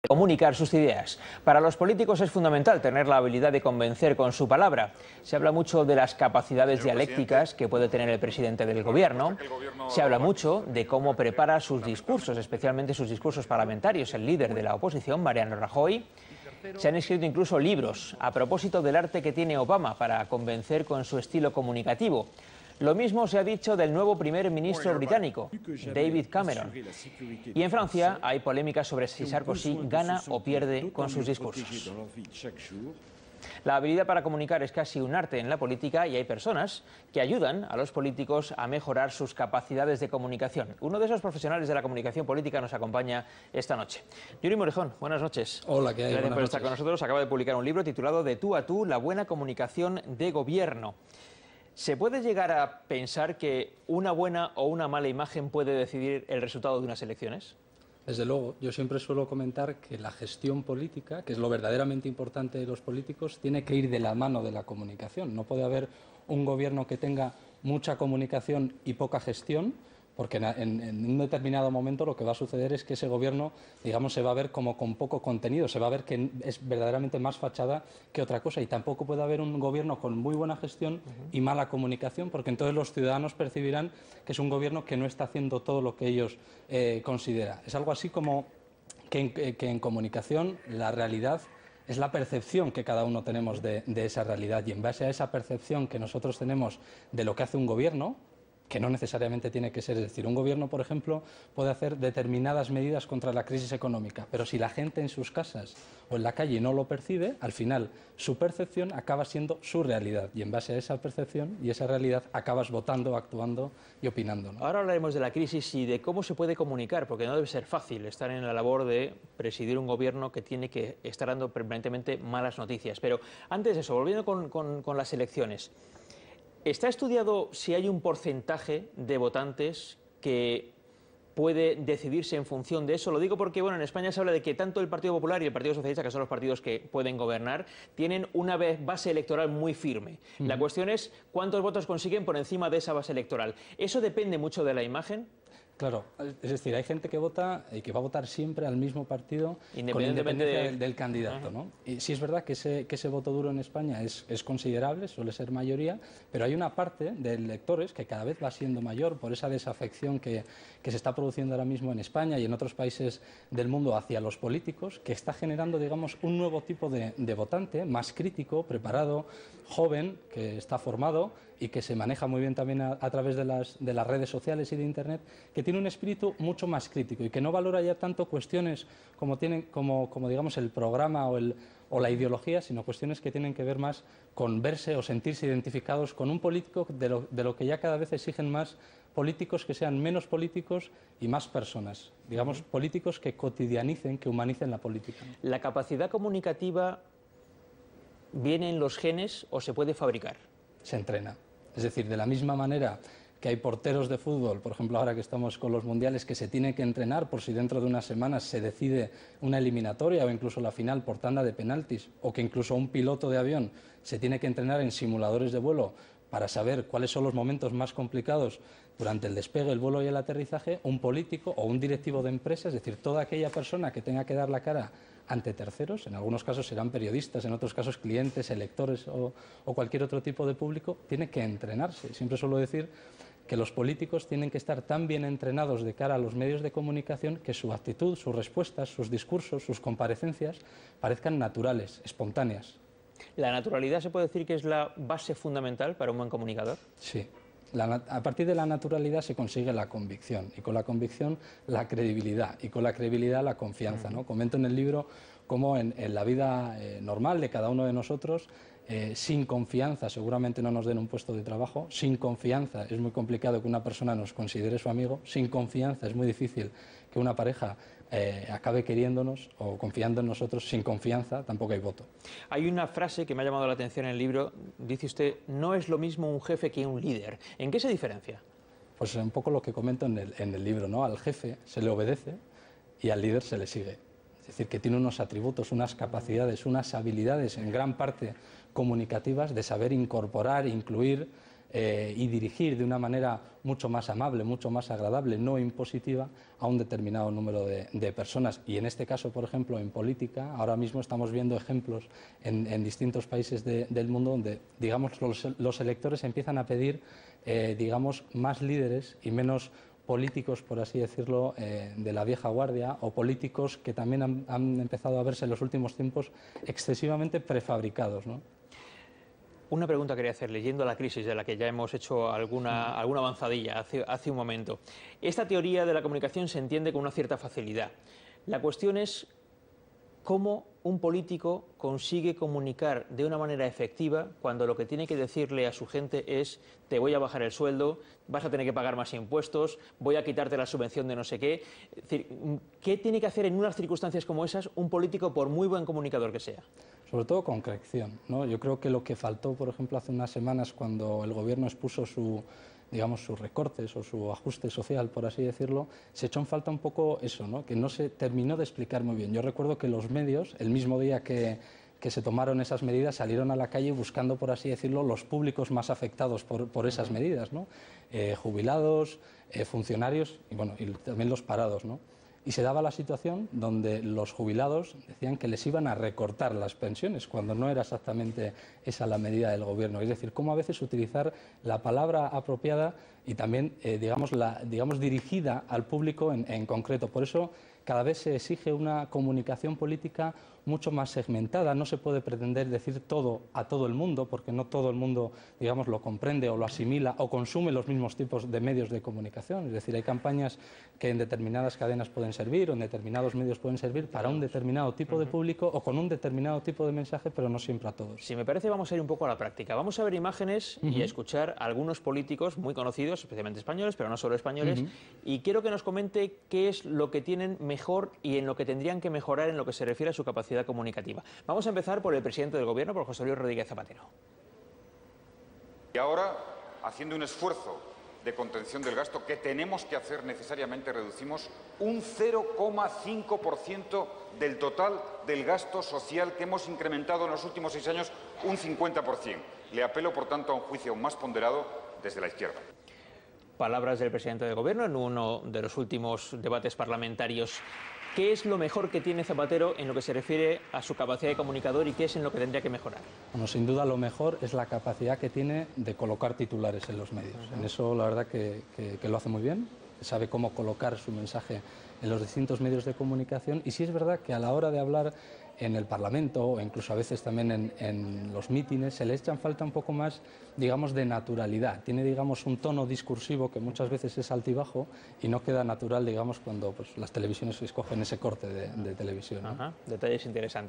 comunicar sus ideas. Para los políticos es fundamental tener la habilidad de convencer con su palabra. Se habla mucho de las capacidades dialécticas que puede tener el presidente del gobierno. Se habla mucho de cómo prepara sus discursos, especialmente sus discursos parlamentarios, el líder de la oposición, Mariano Rajoy. Se han escrito incluso libros a propósito del arte que tiene Obama para convencer con su estilo comunicativo. Lo mismo se ha dicho del nuevo primer ministro británico, David Cameron. Y en Francia hay polémicas sobre si Sarkozy gana o pierde con sus discursos. La habilidad para comunicar es casi un arte en la política y hay personas que ayudan a los políticos a mejorar sus capacidades de comunicación. Uno de esos profesionales de la comunicación política nos acompaña esta noche. Yuri Morejón, buenas noches. Hola, ¿qué hay? Gracias por estar con nosotros. Acaba de publicar un libro titulado De tú a tú, la buena comunicación de gobierno. ¿Se puede llegar a pensar que una buena o una mala imagen puede decidir el resultado de unas elecciones? Desde luego, yo siempre suelo comentar que la gestión política, que es lo verdaderamente importante de los políticos, tiene que ir de la mano de la comunicación. No puede haber un gobierno que tenga mucha comunicación y poca gestión, porque en un determinado momento lo que va a suceder es que ese gobierno, digamos, se va a ver como con poco contenido, se va a ver que es verdaderamente más fachada que otra cosa, y tampoco puede haber un gobierno con muy buena gestión y mala comunicación, porque entonces los ciudadanos percibirán que es un gobierno que no está haciendo todo lo que ellos consideran. Es algo así como que en comunicación la realidad es la percepción que cada uno tenemos de esa realidad, y en base a esa percepción que nosotros tenemos de lo que hace un gobierno, que no necesariamente tiene que ser, es decir, un gobierno, por ejemplo, puede hacer determinadas medidas contra la crisis económica, pero si la gente en sus casas o en la calle no lo percibe, al final su percepción acaba siendo su realidad, y en base a esa percepción y esa realidad acabas votando, actuando y opinando, ¿no? Ahora hablaremos de la crisis y de cómo se puede comunicar, porque no debe ser fácil estar en la labor de presidir un gobierno que tiene que estar dando permanentemente malas noticias. Pero antes de eso, volviendo con las elecciones, ¿está estudiado si hay un porcentaje de votantes que puede decidirse en función de eso? Lo digo porque bueno, en España se habla de que tanto el Partido Popular y el Partido Socialista, que son los partidos que pueden gobernar, tienen una base electoral muy firme. La cuestión es cuántos votos consiguen por encima de esa base electoral. ¿Eso depende mucho de la imagen? Claro, es decir, hay gente que vota y que va a votar siempre al mismo partido con independencia del candidato, ¿no? Y sí es verdad que ese voto duro en España es considerable, suele ser mayoría, pero hay una parte de electores que cada vez va siendo mayor por esa desafección que se está produciendo ahora mismo en España y en otros países del mundo hacia los políticos, que está generando, digamos, un nuevo tipo de votante, más crítico, preparado, joven, que está formado y que se maneja muy bien también a través de las redes sociales y de Internet, que tiene un espíritu mucho más crítico y que no valora ya tanto cuestiones como digamos el programa o la ideología, sino cuestiones que tienen que ver más con verse o sentirse identificados con un político, de lo que ya cada vez exigen más políticos que sean menos políticos y más personas, digamos políticos que cotidianicen, que humanicen la política. ¿La capacidad comunicativa viene en los genes o se puede fabricar? Se entrena. Es decir, de la misma manera que hay porteros de fútbol, por ejemplo ahora que estamos con los mundiales, que se tienen que entrenar por si dentro de unas semanas se decide una eliminatoria o incluso la final por tanda de penaltis, o que incluso un piloto de avión se tiene que entrenar en simuladores de vuelo para saber cuáles son los momentos más complicados durante el despegue, el vuelo y el aterrizaje, un político o un directivo de empresa, es decir, toda aquella persona que tenga que dar la cara ante terceros, en algunos casos serán periodistas, en otros casos clientes, electores o cualquier otro tipo de público, tiene que entrenarse. Siempre suelo decir que los políticos tienen que estar tan bien entrenados de cara a los medios de comunicación que su actitud, sus respuestas, sus discursos, sus comparecencias parezcan naturales, espontáneas. ¿La naturalidad se puede decir que es la base fundamental para un buen comunicador? Sí. A partir de la naturalidad se consigue la convicción, y con la convicción la credibilidad, y con la credibilidad la confianza, ¿no? Comento en el libro cómo en la vida normal de cada uno de nosotros, sin confianza seguramente no nos den un puesto de trabajo, sin confianza es muy complicado que una persona nos considere su amigo, sin confianza es muy difícil que una pareja acabe queriéndonos o confiando en nosotros, sin confianza tampoco hay voto. Hay una frase que me ha llamado la atención en el libro, dice usted, no es lo mismo un jefe que un líder. ¿En qué se diferencia? Pues un poco lo que comento en el libro, ¿no? Al jefe se le obedece y al líder se le sigue. Es decir, que tiene unos atributos, unas capacidades, unas habilidades en gran parte comunicativas de saber incorporar, incluir y dirigir de una manera mucho más amable, mucho más agradable, no impositiva, a un determinado número de personas. Y en este caso, por ejemplo, en política, ahora mismo estamos viendo ejemplos en distintos países del mundo donde, digamos, los electores empiezan a pedir, digamos, más líderes y menos políticos, por así decirlo, de la vieja guardia, o políticos que también han empezado a verse en los últimos tiempos excesivamente prefabricados, ¿no? Una pregunta quería hacer, leyendo la crisis de la que ya hemos hecho alguna avanzadilla hace un momento. Esta teoría de la comunicación se entiende con una cierta facilidad. La cuestión es cómo un político consigue comunicar de una manera efectiva cuando lo que tiene que decirle a su gente es: te voy a bajar el sueldo, vas a tener que pagar más impuestos, voy a quitarte la subvención de no sé qué. Es decir, ¿qué tiene que hacer en unas circunstancias como esas un político, por muy buen comunicador que sea? Sobre todo concreción, ¿no? Yo creo que lo que faltó, por ejemplo, hace unas semanas, cuando el gobierno expuso digamos, sus recortes o su ajuste social, por así decirlo, se echó en falta un poco eso, ¿no? Que no se terminó de explicar muy bien. Yo recuerdo que los medios, el mismo día que se tomaron esas medidas, salieron a la calle buscando, por así decirlo, los públicos más afectados por esas medidas, ¿no? Jubilados, funcionarios y, bueno, y también los parados, ¿no? Y se daba la situación donde los jubilados decían que les iban a recortar las pensiones, cuando no era exactamente esa la medida del gobierno. Es decir, cómo a veces utilizar la palabra apropiada y también, digamos, dirigida al público en concreto. Por eso cada vez se exige una comunicación política mucho más segmentada. No se puede pretender decir todo a todo el mundo, porque no todo el mundo, digamos, lo comprende o lo asimila o consume los mismos tipos de medios de comunicación. Es decir, hay campañas que en determinadas cadenas pueden servir o en determinados medios pueden servir para un determinado tipo de público o con un determinado tipo de mensaje, pero no siempre a todos. Si me parece, vamos a ir un poco a la práctica. Vamos a ver imágenes y a escuchar a algunos políticos muy conocidos, especialmente españoles, pero no solo españoles, y quiero que nos comente qué es lo que tienen mejor y en lo que tendrían que mejorar en lo que se refiere a su capacidad comunicativa. Vamos a empezar por el presidente del Gobierno, por José Luis Rodríguez Zapatero. Y ahora, haciendo un esfuerzo de contención del gasto que tenemos que hacer necesariamente, reducimos un 0,5% del total del gasto social que hemos incrementado en los últimos 6 años, un 50%. Le apelo, por tanto, a un juicio más ponderado desde la izquierda. Palabras del presidente del Gobierno en uno de los últimos debates parlamentarios. ¿Qué es lo mejor que tiene Zapatero en lo que se refiere a su capacidad de comunicador y qué es en lo que tendría que mejorar? Bueno, sin duda lo mejor es la capacidad que tiene de colocar titulares en los medios. En eso la verdad que lo hace muy bien, sabe cómo colocar su mensaje en los distintos medios de comunicación, y sí es verdad que a la hora de hablar en el Parlamento o incluso a veces también en los mítines se le echan falta un poco más, digamos, de naturalidad. Tiene, digamos, un tono discursivo que muchas veces es altibajo y no queda natural, digamos, cuando pues, las televisiones escogen ese corte de televisión, ¿no? Detalles interesantes.